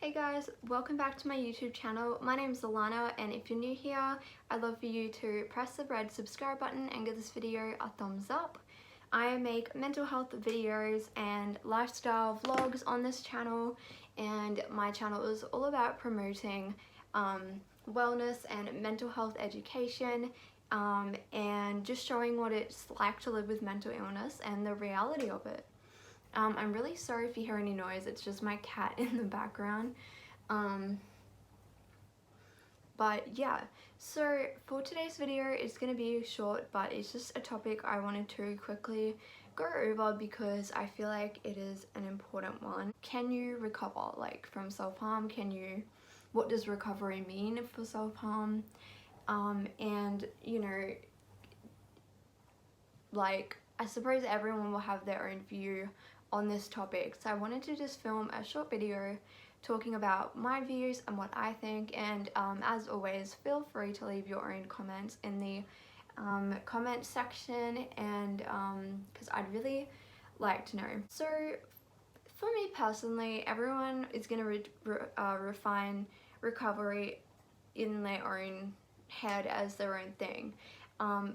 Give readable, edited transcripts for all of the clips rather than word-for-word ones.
Hey guys, welcome back to my YouTube channel. My name is Alana, and if you're new here, I'd love for you to press the red subscribe button and give this video a thumbs up. I make mental health videos and lifestyle vlogs on this channel, and my channel is all about promoting wellness and mental health education, and just showing what it's like to live with mental illness and the reality of it. I'm really sorry if you hear any noise, it's just my cat in the background. But yeah, so for today's video, it's going to be short, but it's just a topic I wanted to quickly go over because I feel like it is an important one. Can you recover, like, from self-harm? What does recovery mean for self-harm? And, you know, like, I suppose everyone will have their own view on this topic, so I wanted to just film a short video talking about my views and what I think, and as always, feel free to leave your own comments in the comment section, and because I'd really like to know. So for me personally, everyone is going to refine recovery in their own head as their own thing.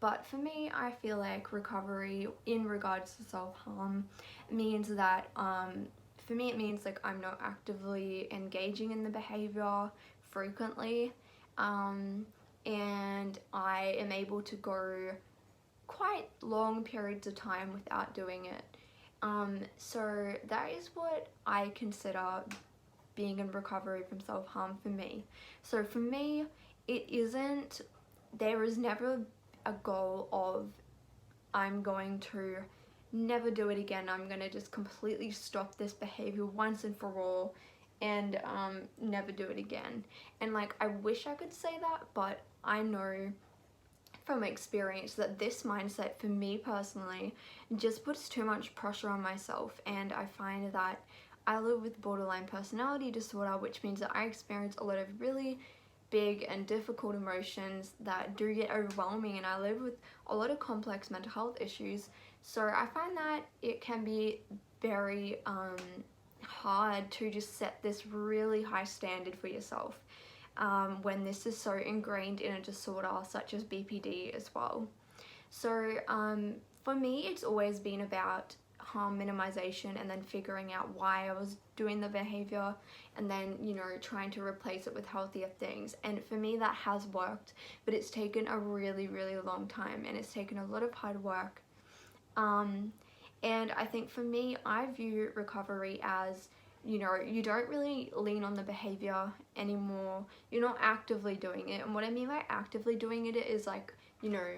But for me, I feel like recovery in regards to self-harm means that, for me it means like I'm not actively engaging in the behavior frequently, and I am able to go quite long periods of time without doing it. So that is what I consider being in recovery from self-harm for me. So for me, there is never a goal of I'm going to never do it again, I'm gonna just completely stop this behavior once and for all and never do it again. And like, I wish I could say that, but I know from experience that this mindset for me personally just puts too much pressure on myself, and I find that I live with borderline personality disorder, which means that I experience a lot of really big and difficult emotions that do get overwhelming, and I live with a lot of complex mental health issues. So I find that it can be very hard to just set this really high standard for yourself when this is so ingrained in a disorder such as BPD as well. So for me, it's always been about harm minimization and then figuring out why I was doing the behavior, and then, you know, trying to replace it with healthier things. And for me, that has worked, but it's taken a really long time, and it's taken a lot of hard work. And I think for me, I view recovery as, you know, you don't really lean on the behavior anymore, you're not actively doing it. And what I mean by actively doing it is like, you know,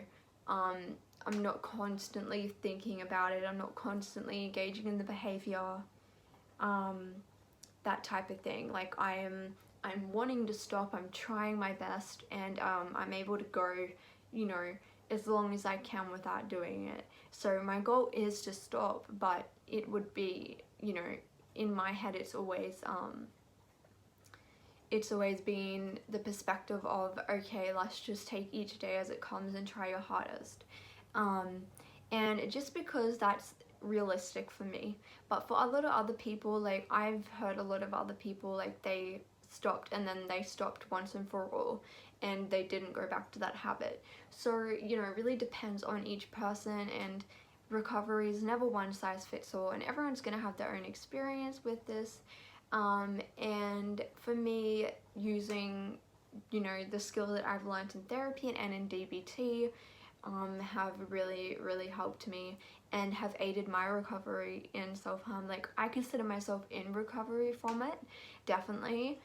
I'm not constantly thinking about it, I'm not constantly engaging in the behavior, that type of thing. Like, I'm wanting to stop, I'm trying my best, and I'm able to go, you know, as long as I can without doing it. So my goal is to stop, but it would be, you know, in my head it's always been the perspective of, okay, let's just take each day as it comes and try your hardest. And just because that's realistic for me. But for a lot of other people, like, I've heard a lot of other people, like, they stopped and then they stopped once and for all, and they didn't go back to that habit. So, you know, it really depends on each person, and recovery is never one size fits all, and everyone's gonna have their own experience with this. And for me, using, you know, the skills that I've learned in therapy and in DBT have really helped me and have aided my recovery in self-harm. Like, I consider myself in recovery from it, definitely,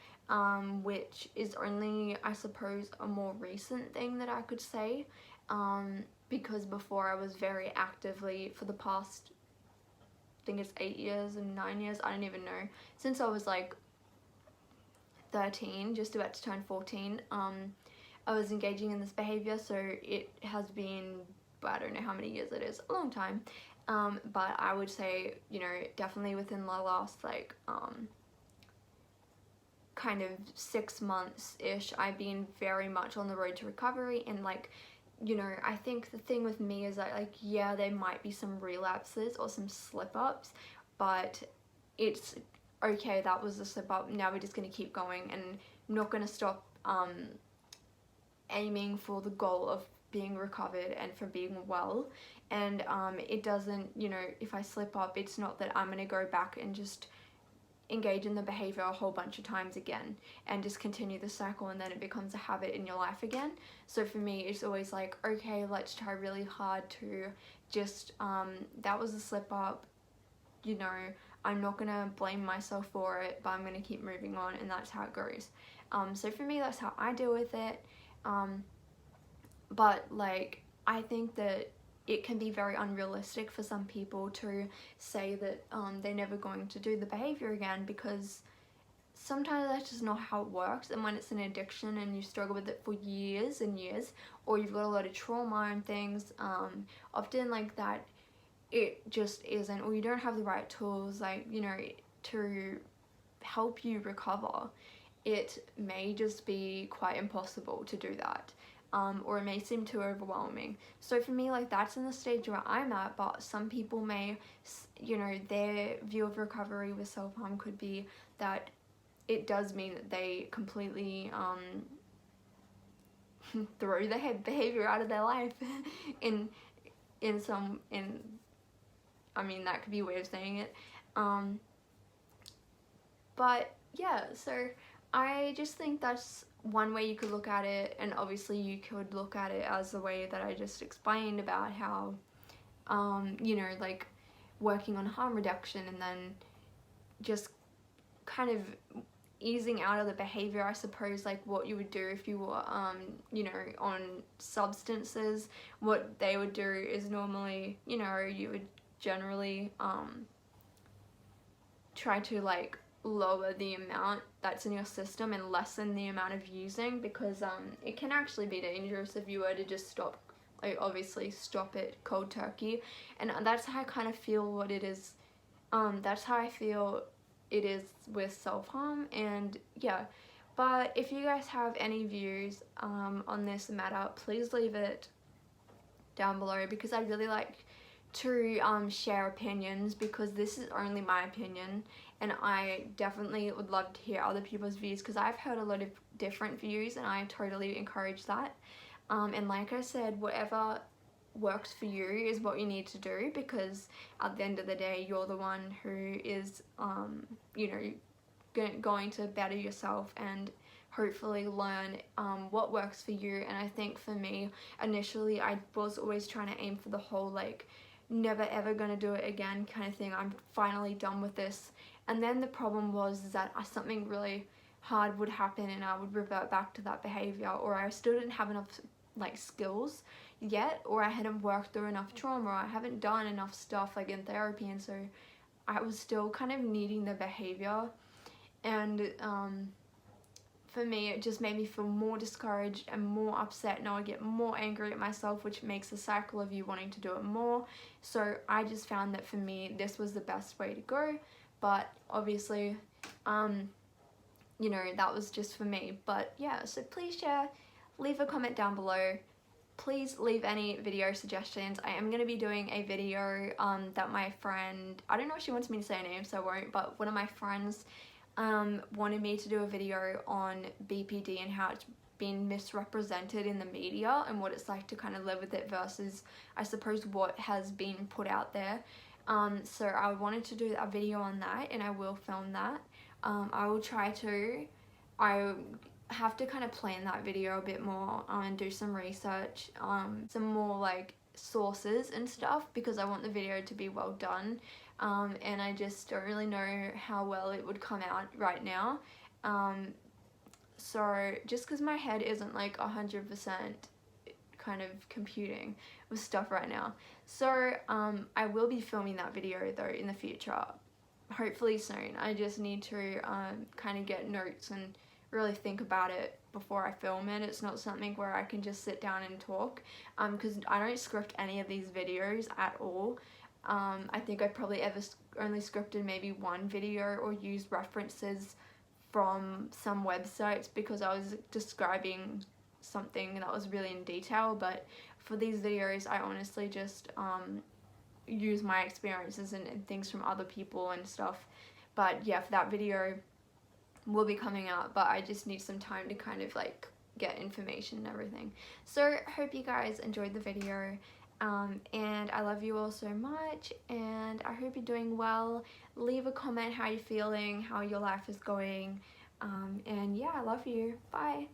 which is only, I suppose, a more recent thing that I could say, because before I was very actively, for the past, I think it's 8 years and 9 years, I don't even know, since I was like 13, just about to turn 14, I was engaging in this behavior. So it has been, I don't know how many years it is, a long time, but I would say, you know, definitely within the last like kind of 6 months-ish, I've been very much on the road to recovery. And like, you know, I think the thing with me is that, like, yeah, there might be some relapses or some slip-ups, but it's okay, that was a slip up, now we're just going to keep going, and not going to stop aiming for the goal of being recovered and for being well. And it doesn't, you know, if I slip up, it's not that I'm going to go back and just engage in the behavior a whole bunch of times again and just continue the cycle, and then it becomes a habit in your life again. So for me, it's always like, okay, let's try really hard to just that was a slip up, you know, I'm not gonna blame myself for it, but I'm gonna keep moving on, and that's how it goes. So for me, that's how I deal with it. But like, I think that it can be very unrealistic for some people to say that they're never going to do the behavior again, because sometimes that's just not how it works. And when it's an addiction and you struggle with it for years and years, or you've got a lot of trauma and things, often like that, it just isn't, or you don't have the right tools, like, you know, to help you recover. It may just be quite impossible to do that. Or it may seem too overwhelming. So for me, like, that's in the stage where I'm at, but some people may, you know, their view of recovery with self-harm could be that it does mean that they completely throw the behavior out of their life in I mean, that could be a way of saying it. But yeah, so I just think that's one way you could look at it, and obviously you could look at it as the way that I just explained about how, you know, like working on harm reduction and then just kind of easing out of the behavior, I suppose, like what you would do if you were, you know, on substances. What they would do is normally, you know, you would generally try to like lower the amount that's in your system and lessen the amount of using, because it can actually be dangerous if you were to just stop, like obviously stop it cold turkey. And that's how I kind of feel what it is, that's how I feel it is with self-harm. And yeah, but if you guys have any views on this matter, please leave it down below, because I'd really like to share opinions, because this is only my opinion, and I definitely would love to hear other people's views, because I've heard a lot of different views and I totally encourage that. And like I said, whatever works for you is what you need to do, because at the end of the day, you're the one who is you know, going to better yourself and hopefully learn what works for you. And I think for me, initially, I was always trying to aim for the whole like never ever gonna do it again kind of thing. I'm finally done with this. And then the problem was that something really hard would happen and I would revert back to that behavior, or I still didn't have enough like skills yet, or I hadn't worked through enough trauma, or I haven't done enough stuff like in therapy, and so I was still kind of needing the behavior. And for me, it just made me feel more discouraged and more upset, and I would get more angry at myself, which makes a cycle of you wanting to do it more. So I just found that for me, this was the best way to go. But obviously, you know, that was just for me. But yeah, so please share, leave a comment down below. Please leave any video suggestions. I am going to be doing a video that my friend, I don't know if she wants me to say her name, so I won't, but one of my friends wanted me to do a video on BPD and how it's been misrepresented in the media and what it's like to kind of live with it versus, I suppose, what has been put out there. So I wanted to do a video on that, and I will film that. I will try to, I have to kind of plan that video a bit more and do some research, some more like sources and stuff, because I want the video to be well done. And I just don't really know how well it would come out right now. So just because my head isn't like 100% kind of computing with stuff right now. So I will be filming that video though in the future, hopefully soon. I just need to kind of get notes and really think about it before I film it. It's not something where I can just sit down and talk, because I don't script any of these videos at all. I think I probably ever only scripted maybe one video or used references from some websites because I was describing something that was really in detail. But for these videos, I honestly just use my experiences and things from other people and stuff. but yeah, for that video will be coming out, but I just need some time to kind of like get information and everything. So hope you guys enjoyed the video, and I love you all so much, and I hope you're doing well. Leave a comment how you're feeling, how your life is going, and yeah, I love you. Bye.